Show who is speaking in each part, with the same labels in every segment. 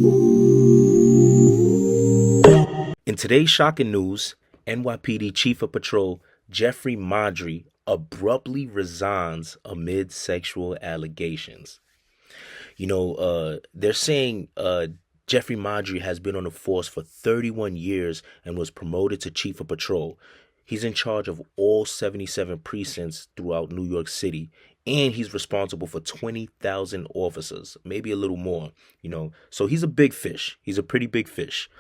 Speaker 1: In today's shocking news, NYPD Chief of Patrol Jeffrey Maudry abruptly resigns amid sexual allegations. They're saying Jeffrey Maudry has been on the force for 31 years and was promoted to Chief of Patrol. He's in charge of all 77 precincts throughout New York City, and he's responsible for 20,000 officers, maybe a little more. So he's a big fish. He's a pretty big fish.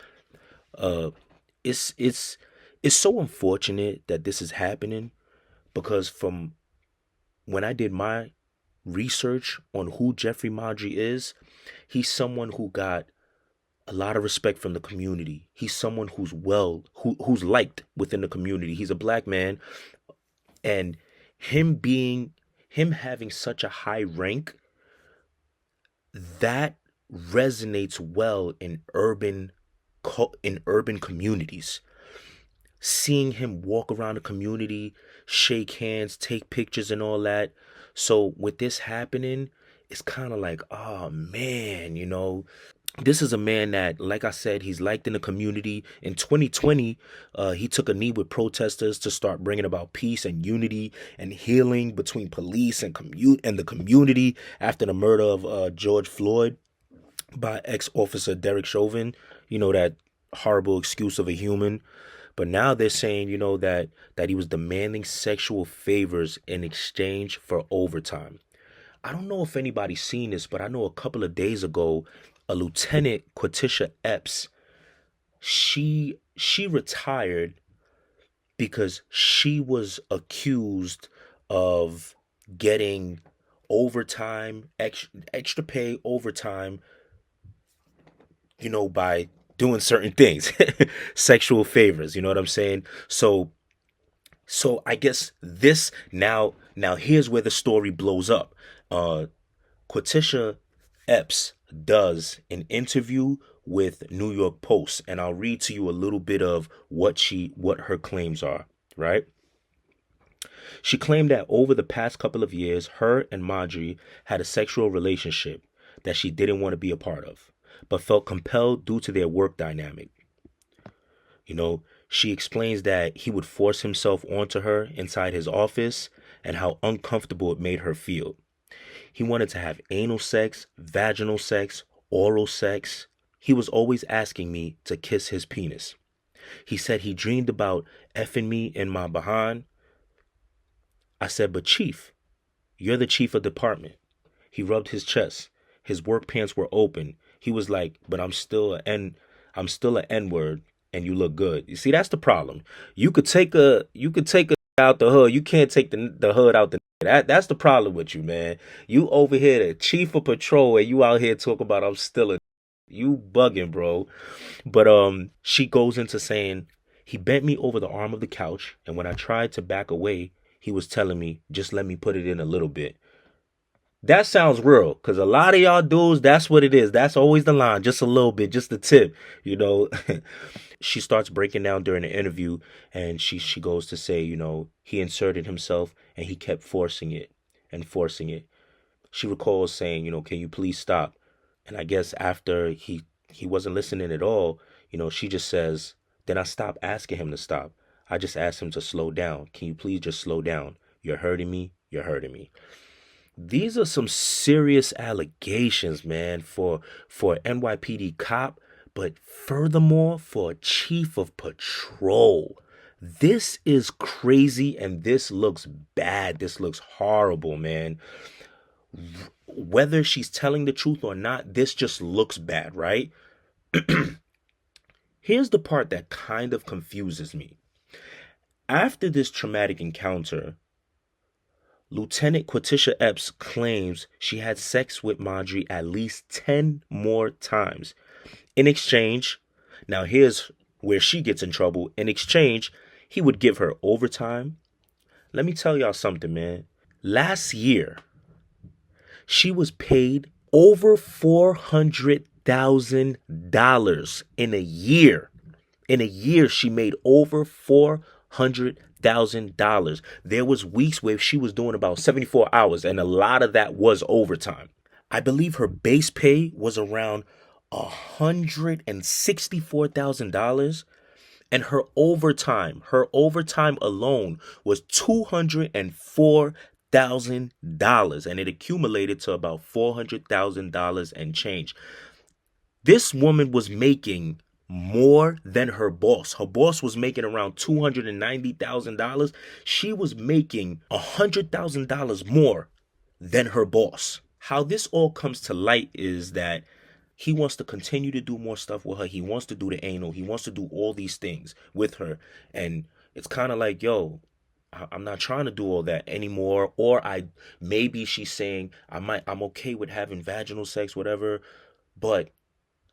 Speaker 1: Uh, it's so unfortunate that this is happening because from when I did my research on who Jeffrey Maudry is, he's someone who got a lot of respect from the community. He's someone who's liked within the community. He's a black man, and him having such a high rank that resonates well in urban communities. Seeing him walk around the community, shake hands, take pictures, and all that. So with this happening, it's kind of like, oh man. This is a man that, like I said, he's liked in the community. In 2020, he took a knee with protesters to start bringing about peace and unity and healing between police and the community after the murder of George Floyd by ex-officer Derek Chauvin. That horrible excuse of a human. But now they're saying, that he was demanding sexual favors in exchange for overtime. I don't know if anybody's seen this, but I know a couple of days ago, a Lieutenant Quatisha Epps, she retired because she was accused of getting overtime, extra pay overtime, by doing certain things, sexual favors. You know what I'm saying? So I guess this now here's where the story blows up. Quatisha Epps does an interview with New York Post, and I'll read to you a little bit of what her claims are, right? She claimed that over the past couple of years, her and Maudry had a sexual relationship that she didn't want to be a part of, but felt compelled due to their work dynamic. She explains that he would force himself onto her inside his office and how uncomfortable it made her feel. He wanted to have anal sex, vaginal sex, oral sex. He was always asking me to kiss his penis. He said he dreamed about effing me in my behind. I said, but Chief, you're the chief of department. He rubbed his chest. His work pants were open. He was like, but I'm still an N-word and you look good. You see, that's the problem. You could take a out the hood. You can't take the hood out the that's the problem with you, man. You over here the chief of patrol and you out here talking about I'm still a you bugging, bro. But she goes into saying he bent me over the arm of the couch, and when I tried to back away, he was telling me, just let me put it in a little bit. That sounds real, because a lot of y'all dudes, that's what it is. That's always the line, just a little bit, just the tip. She starts breaking down during the interview, and she goes to say, he inserted himself, and he kept forcing it and forcing it. She recalls saying, can you please stop? And I guess after he wasn't listening at all, she just says, then I stopped asking him to stop. I just asked him to slow down. Can you please just slow down? You're hurting me. You're hurting me. These are some serious allegations, man, for NYPD cop, but furthermore for a chief of patrol. This is crazy, and this looks bad. This looks horrible, man. Whether she's telling the truth or not, this just looks bad, right? Here's the part that kind of confuses me. After this traumatic encounter, Lieutenant Quatisha Epps claims she had sex with Maudry at least 10 more times. In exchange, now here's where she gets in trouble. In exchange, he would give her overtime. Let me tell y'all something, man. Last year, she was paid over $400,000 in a year. In a year, she made over $400,000. There was weeks where she was doing about 74 hours, and a lot of that was overtime. I believe her base pay was around $164,000, and her overtime alone was $204,000, and it accumulated to about $400,000 and change. This woman was making more than her boss. Her boss was making around $290,000. She was making $100,000 more than her boss. How this all comes to light is that he wants to continue to do more stuff with her. He wants to do the anal. He wants to do all these things with her. And it's kind of like, yo, I'm not trying to do all that anymore. Or maybe she's saying I'm okay with having vaginal sex, whatever, but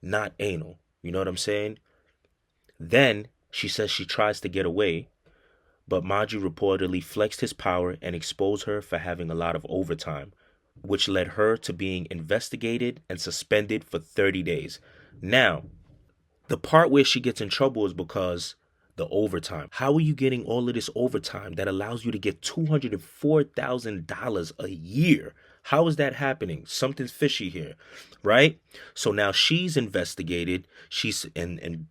Speaker 1: not anal. You know what I'm saying? Then she says she tries to get away, but Maju reportedly flexed his power and exposed her for having a lot of overtime, which led her to being investigated and suspended for 30 days. Now, the part where she gets in trouble is because the overtime. How are you getting all of this overtime that allows you to get $204,000 a year? How is that happening? Something's fishy here, right? So now she's investigated. And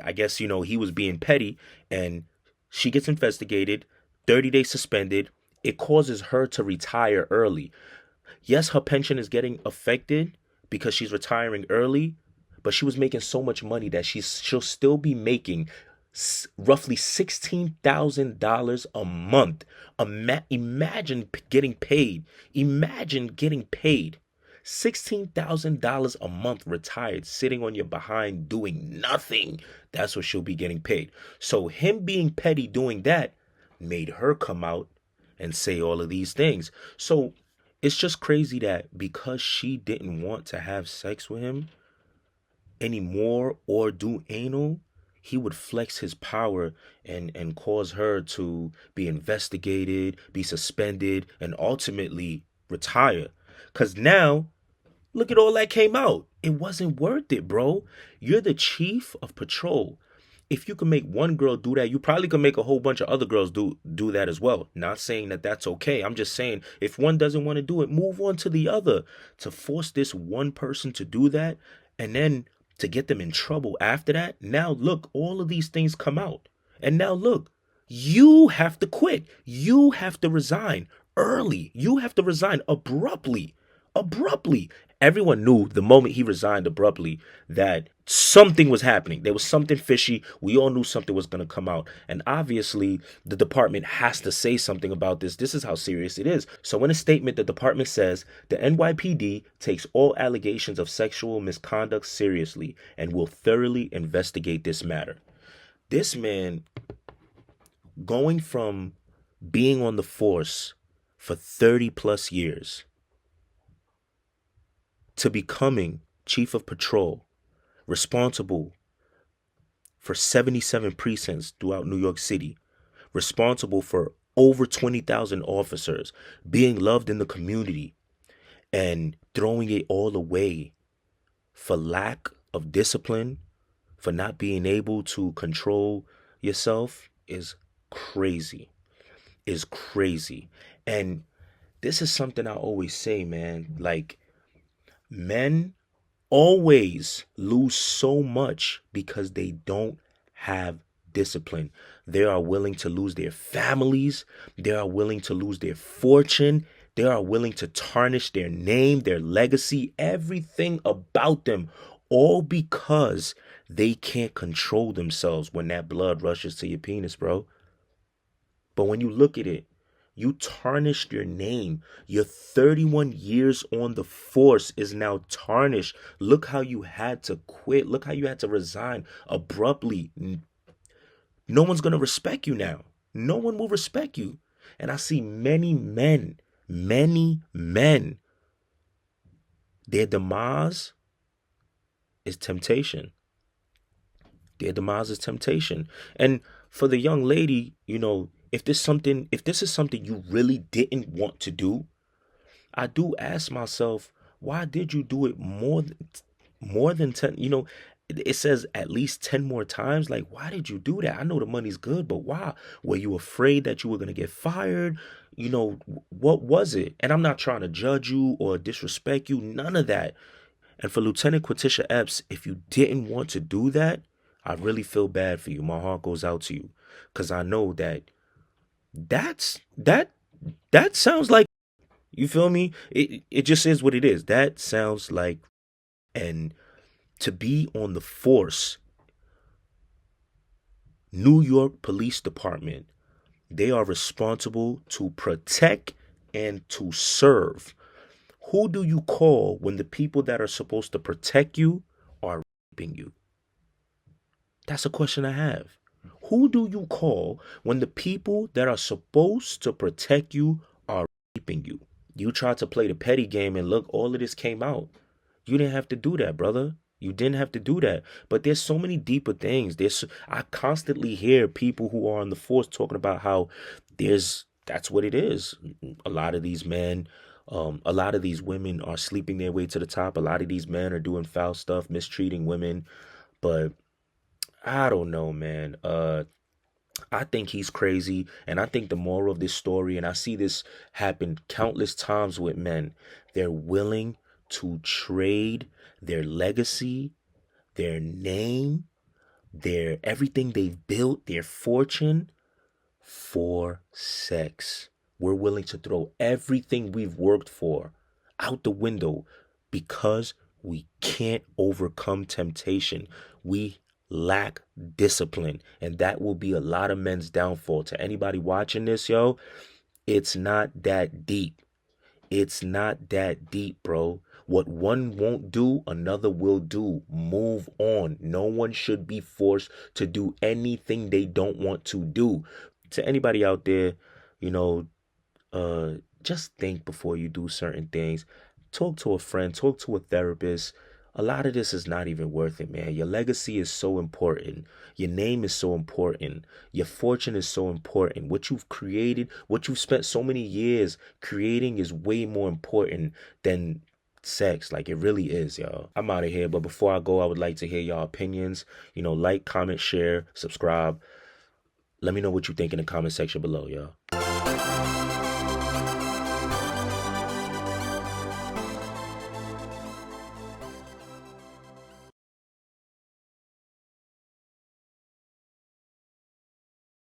Speaker 1: I guess, he was being petty, and she gets investigated, 30 days suspended. It causes her to retire early. Yes, her pension is getting affected because she's retiring early, but she was making so much money that she'll still be making roughly $16,000 a month. Imagine getting paid. Imagine getting paid $16,000 a month retired, sitting on your behind doing nothing. That's what she'll be getting paid. So him being petty doing that made her come out and say all of these things. So it's just crazy that because she didn't want to have sex with him anymore or do anal, he would flex his power and cause her to be investigated, be suspended, and ultimately retire. Because now, look at all that came out. It wasn't worth it, bro. You're the chief of patrol. If you can make one girl do that, you probably can make a whole bunch of other girls do that as well. Not saying that that's okay. I'm just saying if one doesn't want to do it, move on to the other. To force this one person to do that and then to get them in trouble after that. Now look, all of these things come out. And now look, you have to quit. You have to resign early. You have to resign abruptly. Everyone knew the moment he resigned abruptly that something was happening. There was something fishy. We all knew something was going to come out. And obviously, the department has to say something about this. This is how serious it is. So in a statement, the department says the NYPD takes all allegations of sexual misconduct seriously and will thoroughly investigate this matter. This man, going from being on the force for 30 plus years to becoming chief of patrol, responsible for 77 precincts throughout New York City, responsible for over 20,000 officers, being loved in the community, and throwing it all away for lack of discipline, for not being able to control yourself is crazy. And this is something I always say, man. Like, men always lose so much because they don't have discipline. They are willing to lose their families. They are willing to lose their fortune. They are willing to tarnish their name, their legacy, everything about them, all because they can't control themselves when that blood rushes to your penis, bro. But when you look at it, you tarnished your name. Your 31 years on the force is now tarnished. Look how you had to quit. Look how you had to resign abruptly. No one's going to respect you now. No one will respect you. And I see many men, their demise is temptation. And for the young lady, if this is something you really didn't want to do, I do ask myself, why did you do it more than 10? It says at least 10 more times. Like, why did you do that? I know the money's good, but why? Were you afraid that you were going to get fired? What was it? And I'm not trying to judge you or disrespect you, none of that. And for Lieutenant Quatisha Epps, if you didn't want to do that, I really feel bad for you. My heart goes out to you, because I know that sounds like, you feel me? It just is what it is. That sounds like, and to be on the force, New York Police Department, they are responsible to protect and to serve. Who do you call when the people that are supposed to protect you are raping you? That's a question I have. Who do you call when the people that are supposed to protect you are raping you? You tried to play the petty game and look, all of this came out. You didn't have to do that, brother. You didn't have to do that. But there's so many deeper things. I constantly hear people who are on the force talking about how that's what it is. A lot of these men, a lot of these women are sleeping their way to the top. A lot of these men are doing foul stuff, mistreating women. But I don't know, man. I think he's crazy, and I think the moral of this story, and I see this happen countless times with men, they're willing to trade their legacy, their name, their everything they've built, their fortune, for sex. We're willing to throw everything we've worked for out the window because we can't overcome temptation. We lack discipline, and that will be a lot of men's downfall. To anybody watching this, yo, it's not that deep. It's not that deep, bro. What one won't do, another will do. Move on. No one should be forced to do anything they don't want to do. To anybody out there, you know, just think before you do certain things. Talk to a friend, talk to a therapist. A lot of this is not even worth it, man. Your legacy is so important. Your name is so important. Your fortune is so important. What you've created, what you've spent so many years creating is way more important than sex. Like, it really is, y'all. I'm out of here, but before I go, I would like to hear y'all opinions. Like, comment, share, subscribe. Let me know what you think in the comment section below, y'all.